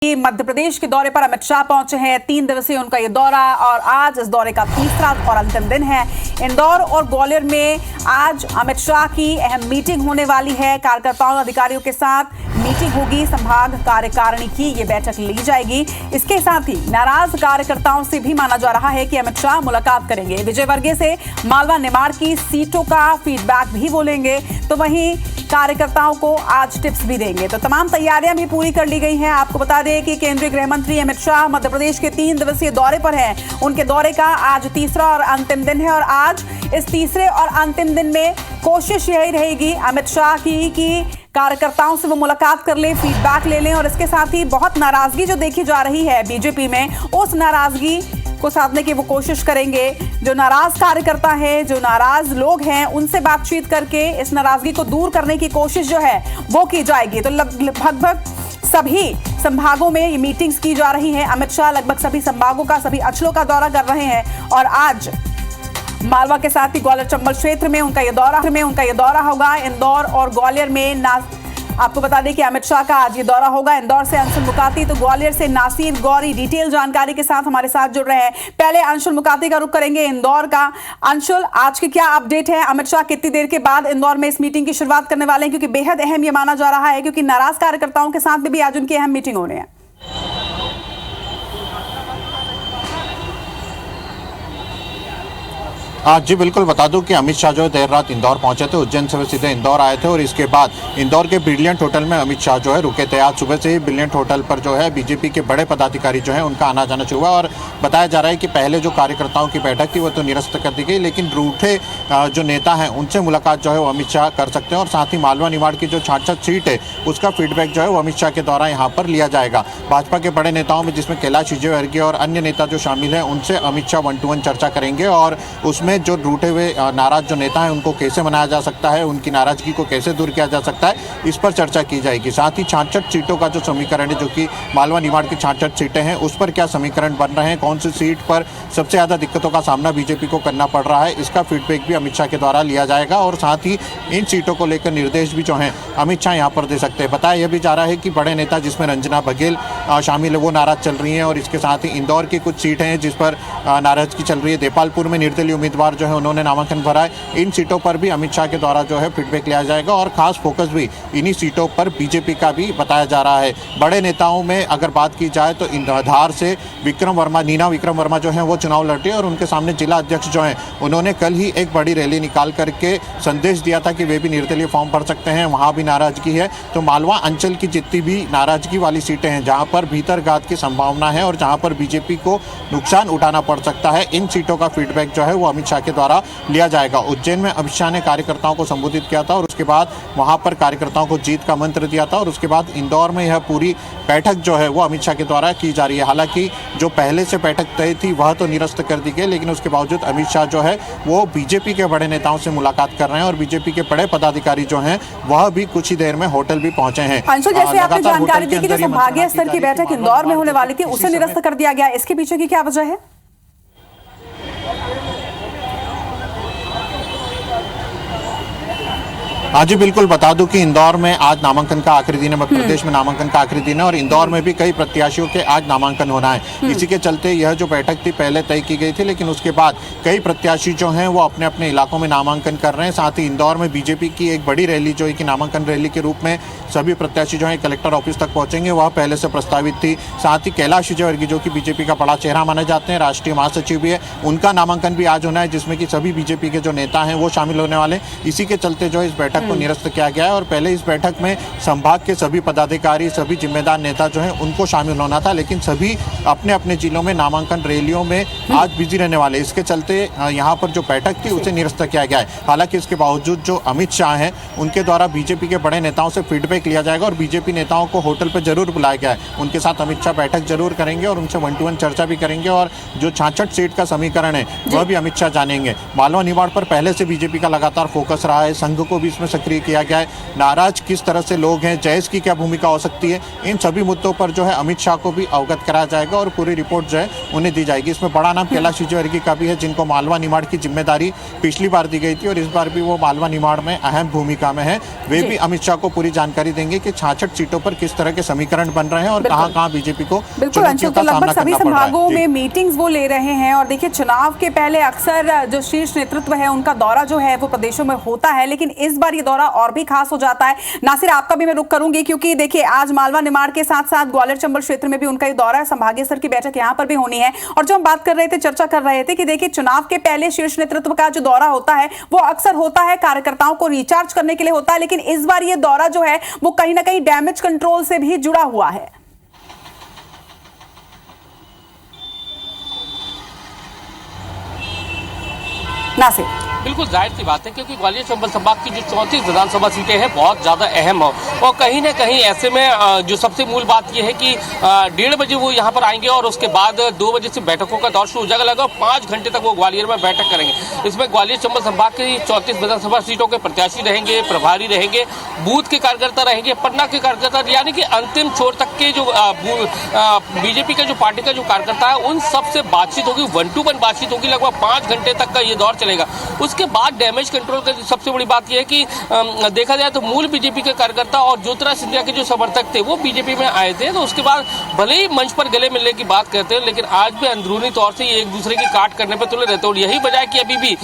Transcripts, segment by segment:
मध्य प्रदेश के दौरे पर अमित शाह पहुंचे हैं। 3 दिवसीय उनका ये दौरा और आज इस दौरे का तीसरा और अंतिम दिन है। इंदौर और ग्वालियर में आज अमित शाह की अहम मीटिंग होने वाली है। कार्यकर्ताओं और अधिकारियों के साथ मीटिंग होगी। संभाग कार्यकारिणी की ये बैठक ली जाएगी। इसके साथ ही नाराज कार्यकर्ताओं से भी माना जा रहा है कि अमित शाह मुलाकात करेंगे। विजयवर्गीय से मालवा निमाड़ की सीटों का फीडबैक भी बोलेंगे, तो वहीं कार्यकर्ताओं को आज टिप्स भी देंगे। तो तमाम तैयारियां भी पूरी कर ली गई हैं। आपको बता दें कि केंद्रीय गृह मंत्री अमित शाह मध्य प्रदेश के 3 दिवसीय दौरे पर हैं। उनके दौरे का आज तीसरा और अंतिम दिन है और आज इस तीसरे और अंतिम दिन में कोशिश यही रहेगी अमित शाह की कि कार्यकर्ताओं से वो मुलाकात कर लें, फीडबैक ले लें और इसके साथ ही बहुत नाराजगी जो देखी जा रही है बीजेपी में, उस नाराजगी को साधने की वो कोशिश करेंगे। जो नाराज कार्यकर्ता हैं, जो नाराज लोग हैं, उनसे बातचीत करके इस नाराजगी को दूर करने की कोशिश जो है वो की जाएगी। तो लगभग सभी संभागों में ये मीटिंग्स की जा रही हैं। अमित शाह लगभग सभी संभागों का, सभी अंचलों का दौरा कर रहे हैं और आज मालवा के साथ ही ग्वालियर चंबल क्षेत्र में उनका ये दौरा होगा। इंदौर और ग्वालियर में आपको बता दें कि अमित शाह का आज ये दौरा होगा। इंदौर से अंशुल मुकाती, तो ग्वालियर से नासिर गौरी डिटेल जानकारी के साथ हमारे साथ जुड़ रहे हैं। पहले अंशुल मुकाती का रुख करेंगे इंदौर का। अंशुल, आज की क्या अपडेट है? अमित शाह कितनी देर के बाद इंदौर में इस मीटिंग की शुरुआत करने वाले हैं, क्योंकि बेहद अहम ये माना जा रहा है, क्योंकि नाराज कार्यकर्ताओं के साथ में भी आज उनकी अहम मीटिंग होनी है। जी बिल्कुल, बता दूं कि अमित शाह जो देर रात इंदौर पहुंचे थे। उज्जैन से वे सीधे इंदौर आए थे और इसके बाद इंदौर के ब्रिलियंट होटल में अमित शाह जो है रुके थे। आज सुबह से ही ब्रिलियंट होटल पर जो है बीजेपी के बड़े पदाधिकारी जो है उनका आना जाना शुरू हुआ और बताया जा रहा है कि पहले जो कार्यकर्ताओं की बैठक थी वो तो निरस्त कर दी गई, लेकिन रूठे जो नेता हैं उनसे मुलाकात जो है वो अमित शाह कर सकते हैं और साथ ही मालवा निमाड़ की जो 66 सीट है उसका फीडबैक जो है वो अमित शाह के द्वारा यहाँ पर लिया जाएगा। भाजपा के बड़े नेताओं में जिसमें कैलाश विजयवर्गीय और अन्य नेता जो शामिल हैं उनसे अमित शाह 1-to-1 चर्चा करेंगे और उसमें जो रूठे हुए नाराज जो नेता हैं उनको कैसे मनाया जा सकता है, उनकी नाराजगी को कैसे दूर किया जा सकता है, इस पर चर्चा की जाएगी। साथ ही 66 सीटों का जो समीकरण है, जो कि मालवा निमाड़ की 66 सीटें हैं, उस पर क्या समीकरण बन रहे हैं, कौन सी सीट पर सबसे ज़्यादा दिक्कतों का सामना बीजेपी को करना पड़ रहा है, इसका फीडबैक भी अमित शाह के द्वारा लिया जाएगा और साथ ही इन सीटों को लेकर निर्देश भी जो हैं अमित शाह यहाँ पर दे सकते हैं। बताया यह भी जा रहा है कि बड़े नेता जिसमें रंजना बघेल शामिल है वो नाराज चल रही हैं और इसके साथ ही इंदौर की कुछ सीटें हैं जिस पर नाराजगी चल रही है। देपालपुर में निर्दलीय उम्मीदवार जो है उन्होंने नामांकन भरा है। इन सीटों पर भी अमित शाह के द्वारा जो है फीडबैक लिया जाएगा और खास फोकस भी इन्हीं सीटों पर बीजेपी का भी बताया जा रहा है। बड़े नेताओं में अगर बात की जाए तो धार से नीना विक्रम वर्मा जो है वो चुनाव लड़े और उनके सामने जिला अध्यक्ष जो हैं उन्होंने कल ही एक बड़ी रैली निकाल करके संदेश दिया था कि वे भी निर्दलीय फॉर्म भर सकते हैं, वहां भी नाराजगी है। तो मालवा अंचल की जितनी भी नाराजगी वाली सीटें हैं जहां पर भीतरघात की संभावना है और जहां पर बीजेपी को नुकसान उठाना पड़ सकता है, इन सीटों का फीडबैक जो है वो अमित शाह के द्वारा लिया जाएगा। उज्जैन में अमित शाह ने कार्यकर्ताओं को संबोधित किया था और उसके बाद वहां पर कार्यकर्ताओं को जीत का मंत्र दिया था और उसके बाद इंदौर में यह पूरी बैठक जो है वो अमित शाह के द्वारा की जा रही है। हालांकि जो पहले से बैठक तय थी वह तो निरस्त कर दी गई, लेकिन उसके बावजूद अमित शाह जो है वो बीजेपी के बड़े नेताओं से मुलाकात कर रहे हैं और बीजेपी के बड़े पदाधिकारी जो हैं वह भी कुछ ही देर में होटल भी पहुंचे हैं। अंशुल, जैसे आपने जानकारी दी कि जो संभागीय स्तर की बैठक इंदौर में होने वाली थी उसे निरस्त कर दिया गया, इसके पीछे की क्या वजह है? हाँ जी बिल्कुल, बता दूं कि इंदौर में आज नामांकन का आखिरी दिन है। मध्य प्रदेश में नामांकन का आखिरी दिन है और इंदौर में भी कई प्रत्याशियों के आज नामांकन होना है। इसी के चलते यह जो बैठक थी पहले तय की गई थी, लेकिन उसके बाद कई प्रत्याशी जो हैं वो अपने अपने इलाकों में नामांकन कर रहे हैं। साथ ही इंदौर में बीजेपी की एक बड़ी रैली जो है कि नामांकन रैली के रूप में सभी प्रत्याशी जो है कलेक्टर ऑफिस तक पहुंचेंगे, वह पहले से प्रस्तावित थी। साथ ही कैलाश विजयवर्गीय जो कि बीजेपी का बड़ा चेहरा माने जाते हैं, राष्ट्रीय महासचिव भी है, उनका नामांकन भी आज होना है, जिसमें कि सभी बीजेपी के जो नेता हैं वो शामिल होने वाले। इसी के चलते जो इस बैठक को निरस्त किया गया है और पहले इस बैठक में संभाग के सभी पदाधिकारी, सभी जिम्मेदार नेता जो हैं उनको शामिल होना था, लेकिन सभी अपने अपने जिलों में नामांकन रैलियों में आज बिजी रहने वाले। इसके चलते यहाँ पर जो बैठक थी उसे निरस्त किया गया है। हालांकि इसके बावजूद जो अमित शाह हैं उनके द्वारा बीजेपी के बड़े नेताओं से फीडबैक लिया जाएगा और बीजेपी नेताओं को होटल पर जरूर बुलाया गया है। उनके साथ अमित शाह बैठक जरूर करेंगे और उनसे 1-to-1 चर्चा भी करेंगे और जो 66 सीट का समीकरण है वह भी अमित शाह जानेंगे। मालवा निमाड़ पर पहले से बीजेपी का लगातार फोकस रहा है, संघ को भी इसमें सक्रिय किया गया है, नाराज किस तरह से लोग हैं, जैश की क्या भूमिका हो सकती है, इन सभी मुद्दों पर जो है अमित शाह को भी अवगत कराया जाएगा और पूरी रिपोर्ट जो है उन्हें दी जाएगी। इसमें बड़ा नाम कैलाश विजयवर्गीय का भी है, जिनको मालवा निमाड़ की जिम्मेदारी पिछली बार दी गई थी और इस बार भी वो मालवा निमाड़ में अहम भूमिका में है। वे भी अमित शाह को पूरी जानकारी देंगे कि 66 सीटों पर किस तरह के समीकरण बन रहे हैं और कहां बीजेपी को बिल्कुल अंशुल, तो लगभग सभी संभागों में मीटिंग्स वो ले रहे हैं। और देखिए, चुनाव के पहले अक्सर जो शीर्ष नेतृत्व है उनका दौरा जो है वो प्रदेशों में होता है, लेकिन इस बार ये दौरा और भी खास हो जाता है। नासिर, आपका भी मैं रुख करूंगी, क्योंकि देखिए आज मालवा निमाड़ के साथ साथ ग्वालियर चंबल क्षेत्र में भी उनका ये दौरा है, संभागीय स्तर की बैठक यहाँ पर भी होनी है। और जो हम बात कर रहे थे, चर्चा कर रहे थे कि देखिए चुनाव के पहले शीर्ष नेतृत्व का जो दौरा होता है वो अक्सर होता है कार्यकर्ताओं को रिचार्ज करने के लिए होता है, लेकिन इस बार ये दौरा जो है वो कहीं ना कहीं डैमेज कंट्रोल से भी जुड़ा हुआ है। नासिर, बिल्कुल जाहिर सी बात है, क्योंकि ग्वालियर चंबल संभाग की जो 34 विधानसभा सीटें हैं बहुत ज़्यादा अहम हो और कहीं ना कहीं ऐसे में जो सबसे मूल बात यह है कि 1:30 बजे वो यहाँ पर आएंगे और उसके बाद 2 बजे से बैठकों का दौर शुरू हो जाएगा। लगभग 5 घंटे तक वो ग्वालियर में बैठक करेंगे। इसमें ग्वालियर चंबल संभाग की 34 विधानसभा सीटों के प्रत्याशी रहेंगे, प्रभारी रहेंगे, बूथ के कार्यकर्ता रहेंगे, पन्ना के कार्यकर्ता, यानी कि अंतिम छोर तक के जो बीजेपी का जो पार्टी का जो कार्यकर्ता है उन सबसे बातचीत होगी, 1-to-1 बातचीत होगी। लगभग 5 घंटे तक का ये दौर चलेगा। उसके बाद डैमेज कंट्रोल की सबसे बड़ी बात यह है कि देखा जाए तो मूल बीजेपी के कार्यकर्ता और ज्योतिरादित्य सिंधिया के जो समर्थक थे वो बीजेपी में आए थे, तो उसके बाद भले ही मंच पर गले मिलने की बात करते हैं, लेकिन आज भी अंदरूनी तौर से ये एक दूसरे की काट करने पर तुले रहते हैं। और यही वजह है कि अभी भी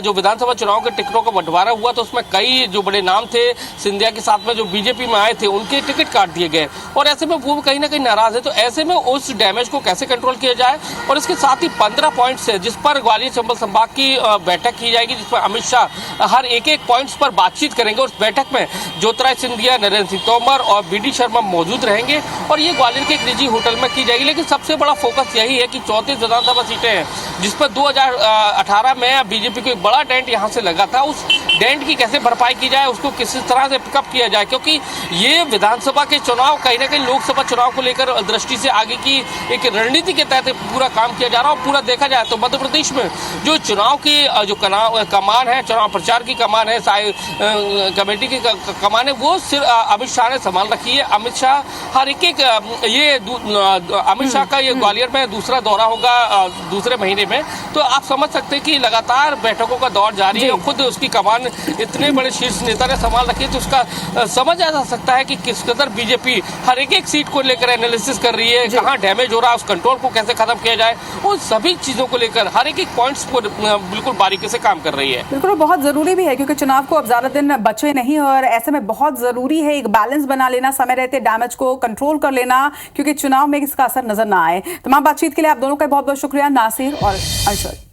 जो विधानसभा चुनाव के टिकटों का बंटवारा हुआ तो उसमें कई जो बड़े नाम थे सिंधिया के साथ में जो बीजेपी में आए थे उनके टिकट काट दिए गए और ऐसे में वो कहीं ना कहीं नाराज है। तो ऐसे में उस डैमेज को कैसे कंट्रोल किया जाए, और इसके साथ ही 15 पॉइंट्स है जिस पर ग्वालियर चंबल संभाग की बैठक की जाएगी, जिस पर अमित शाह हर एक पॉइंट्स पर बातचीत करेंगे। उस बैठक में ज्योतिरादित्य सिंधिया, नरेंद्र सिंह तोमर और बीडी शर्मा मौजूद रहेंगे और ये ग्वालियर के एक निजी होटल में की जाएगी। लेकिन सबसे बड़ा फोकस यही है कि 34 विधानसभा सीटें हैं जिस पर 2018 में बीजेपी को एक बड़ा डेंट यहाँ से लगा था, उस डेंट की कैसे भरपाई की जाए, उसको किस तरह से पिकअप किया जाए, क्योंकि ये विधानसभा के चुनाव कहीं ना कहीं लोकसभा चुनाव को लेकर दृष्टि से आगे की एक रणनीति के तहत पूरा काम किया जा रहा है। और पूरा देखा जाए तो मध्य प्रदेश में जो चुनाव की जो कमान है, चुनाव प्रचार की कमान है, कमेटी की कमान है, वो सिर्फ अमित शाह ने संभाल रखी है। अमित शाह हर एक अमित शाह का ये ग्वालियर में दूसरा दौरा होगा दूसरे महीने में, तो आप समझ सकते हैं कि लगातार बैठकों का दौर जारी है। खुद उसकी कमान इतने बड़े शीर्ष नेता ने संभाल रखी है, तो उसका समझ आ सकता है कि किस कदर बीजेपी हर एक सीट को लेकर एनालिसिस कर रही है, कहाँ डैमेज हो रहा है, उस कंट्रोल को कैसे खत्म किया जाए, उन सभी चीजों को लेकर हर एक पॉइंट्स को बिल्कुल बारीकी से काम कर रही है। बिल्कुल, बहुत जरूरी भी है क्योंकि चुनाव को अब ज्यादा दिन बचे नहीं और ऐसे में बहुत जरूरी है एक बैलेंस बना लेना, समय रहते डैमेज को कंट्रोल कर लेना, क्योंकि चुनाव में इसका असर नजर ना आए। तमाम बातचीत के लिए आप दोनों का बहुत बहुत शुक्रिया, नासिर और अंशुल।